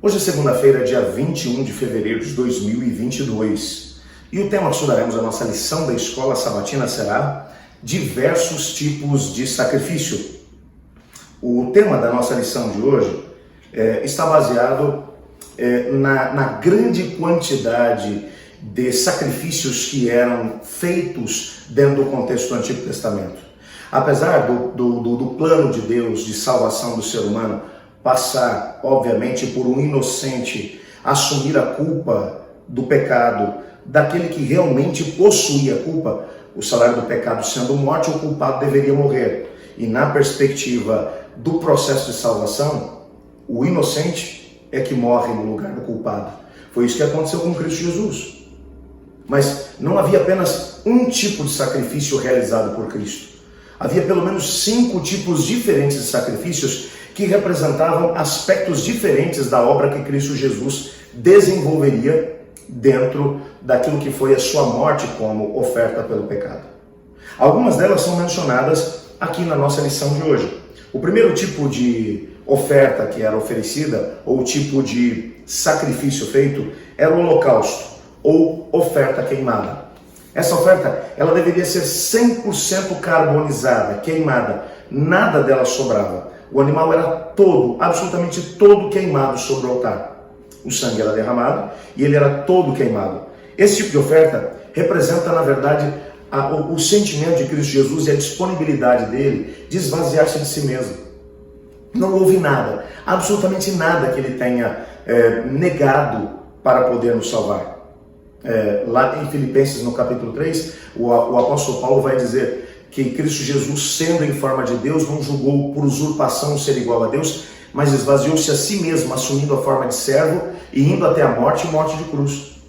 Hoje é segunda-feira, dia 21 de fevereiro de 2022, e o tema que estudaremos a nossa lição da escola sabatina será diversos tipos de sacrifício. O tema da nossa lição de hoje está baseado na grande quantidade de sacrifícios que eram feitos dentro do contexto do Antigo Testamento. Apesar do plano de Deus de salvação do ser humano passar, obviamente, por um inocente assumir a culpa do pecado daquele que realmente possuía a culpa, o salário do pecado sendo morte, o culpado deveria morrer. E na perspectiva do processo de salvação, o inocente é que morre no lugar do culpado. Foi isso que aconteceu com Cristo Jesus. Mas não havia apenas um tipo de sacrifício realizado por Cristo. Havia pelo menos 5 tipos diferentes de sacrifícios que representavam aspectos diferentes da obra que Cristo Jesus desenvolveria dentro daquilo que foi a sua morte como oferta pelo pecado. Algumas delas são mencionadas aqui na nossa lição de hoje. O primeiro tipo de oferta que era oferecida, ou tipo de sacrifício feito, era o holocausto, ou oferta queimada. Essa oferta, ela deveria ser 100% carbonizada, queimada, nada dela sobrava. O animal era todo, absolutamente todo queimado sobre o altar. O sangue era derramado e ele era todo queimado. Esse tipo de oferta representa, na verdade, o sentimento de Cristo Jesus e a disponibilidade dele de esvaziar-se de si mesmo. Não houve nada, absolutamente nada que ele tenha negado para poder nos salvar. Lá em Filipenses, no capítulo 3, o apóstolo Paulo vai dizer que Cristo Jesus, sendo em forma de Deus, não julgou por usurpação ser igual a Deus, mas esvaziou-se a si mesmo, assumindo a forma de servo e indo até a morte e morte de cruz.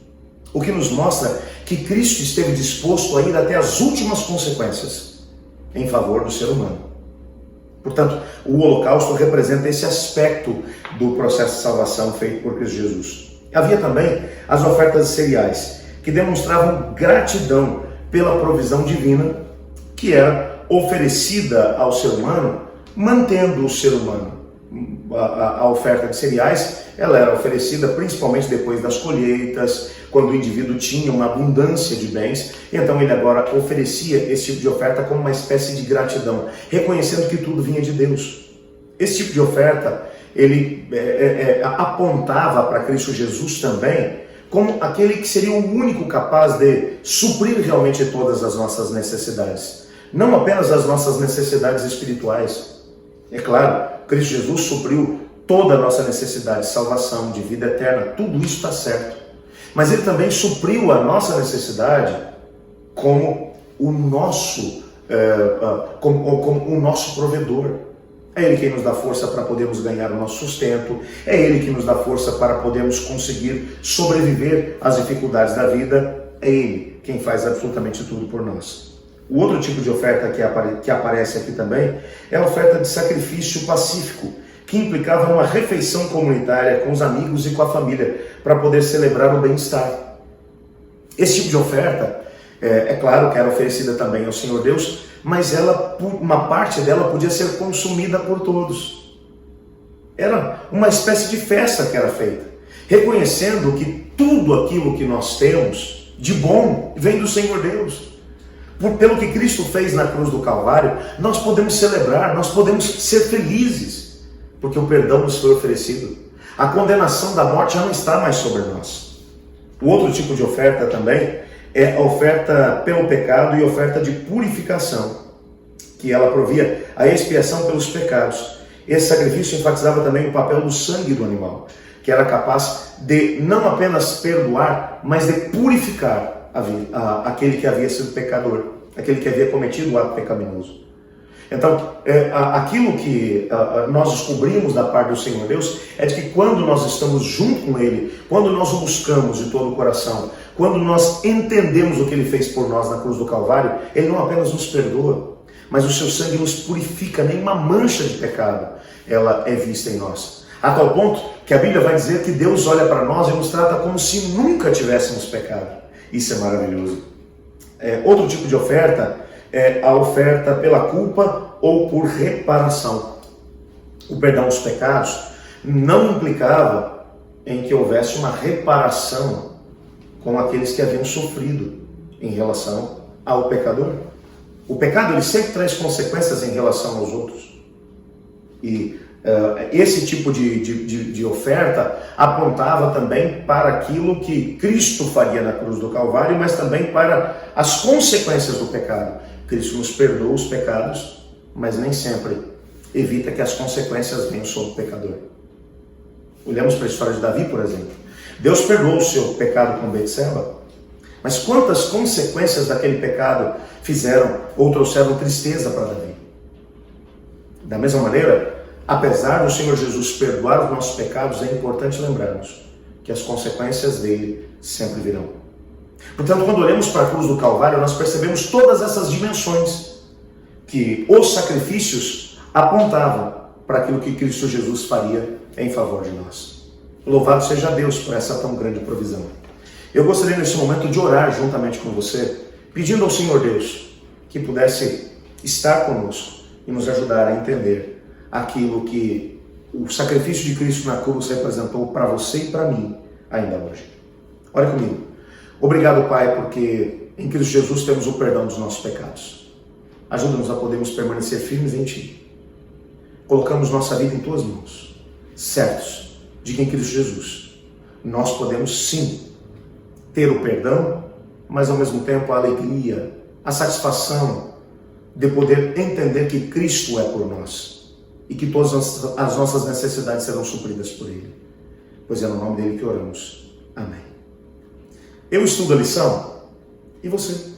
O que nos mostra que Cristo esteve disposto a ir até as últimas consequências em favor do ser humano. Portanto, o holocausto representa esse aspecto do processo de salvação feito por Cristo Jesus. Havia também as ofertas de cereais, que demonstravam gratidão pela provisão divina que era oferecida ao ser humano, mantendo o ser humano. A oferta de cereais, ela era oferecida principalmente depois das colheitas, quando o indivíduo tinha uma abundância de bens, então ele agora oferecia esse tipo de oferta como uma espécie de gratidão, reconhecendo que tudo vinha de Deus. Esse tipo de oferta, ele apontava para Cristo Jesus também como aquele que seria o único capaz de suprir realmente todas as nossas necessidades. Não apenas as nossas necessidades espirituais. É claro, Cristo Jesus supriu toda a nossa necessidade de salvação, de vida eterna, tudo isso está certo. Mas ele também supriu a nossa necessidade como o nosso provedor. É Ele quem nos dá força para podermos ganhar o nosso sustento, é Ele que nos dá força para podermos conseguir sobreviver às dificuldades da vida, é Ele quem faz absolutamente tudo por nós. O outro tipo de oferta que aparece aqui também é a oferta de sacrifício pacífico, que implicava uma refeição comunitária com os amigos e com a família, para poder celebrar o bem-estar. Esse tipo de oferta, é claro que era oferecida também ao Senhor Deus, mas uma parte dela podia ser consumida por todos. Era uma espécie de festa que era feita, reconhecendo que tudo aquilo que nós temos de bom vem do Senhor Deus. Pelo que Cristo fez na cruz do Calvário, nós podemos celebrar, nós podemos ser felizes, porque o perdão nos foi oferecido. A condenação da morte já não está mais sobre nós. O outro tipo de oferta também é a oferta pelo pecado e a oferta de purificação, que ela provia a expiação pelos pecados. Esse sacrifício enfatizava também o papel do sangue do animal, que era capaz de não apenas perdoar, mas de purificar aquele que havia sido pecador, aquele que havia cometido o ato pecaminoso. Então, aquilo que nós descobrimos da parte do Senhor Deus é de que quando nós estamos junto com Ele, quando nós o buscamos de todo o coração, quando nós entendemos o que Ele fez por nós na cruz do Calvário, Ele não apenas nos perdoa, mas o seu sangue nos purifica, nenhuma mancha de pecado ela é vista em nós. A tal ponto que a Bíblia vai dizer que Deus olha para nós e nos trata como se nunca tivéssemos pecado. Isso é maravilhoso. Outro tipo de oferta é a oferta pela culpa ou por reparação. O perdão dos pecados não implicava em que houvesse uma reparação com aqueles que haviam sofrido em relação ao pecador. O pecado ele sempre traz consequências em relação aos outros. E esse tipo de oferta apontava também para aquilo que Cristo faria na cruz do Calvário, mas também para as consequências do pecado. Cristo nos perdoa os pecados, mas nem sempre evita que as consequências venham sobre o pecador. Olhamos para a história de Davi, por exemplo. Deus perdoou o seu pecado com Betseba, mas quantas consequências daquele pecado fizeram ou trouxeram tristeza para Davi? Da mesma maneira, apesar do Senhor Jesus perdoar os nossos pecados, é importante lembrarmos que as consequências dele sempre virão. Portanto, quando olhamos para a cruz do Calvário, nós percebemos todas essas dimensões que os sacrifícios apontavam para aquilo que Cristo Jesus faria em favor de nós. Louvado seja Deus por essa tão grande provisão. Eu gostaria nesse momento de orar juntamente com você, pedindo ao Senhor Deus que pudesse estar conosco e nos ajudar a entender aquilo que o sacrifício de Cristo na cruz representou para você e para mim ainda hoje. Ore comigo. Obrigado, Pai, porque em Cristo Jesus temos o perdão dos nossos pecados. Ajuda-nos a podermos permanecer firmes em Ti. Colocamos nossa vida em Tuas mãos, certos de que em Cristo Jesus nós podemos sim ter o perdão, mas ao mesmo tempo a alegria, a satisfação de poder entender que Cristo é por nós e que todas as nossas necessidades serão supridas por Ele. Pois é no nome dele que oramos. Amém. Eu estudo a lição e você?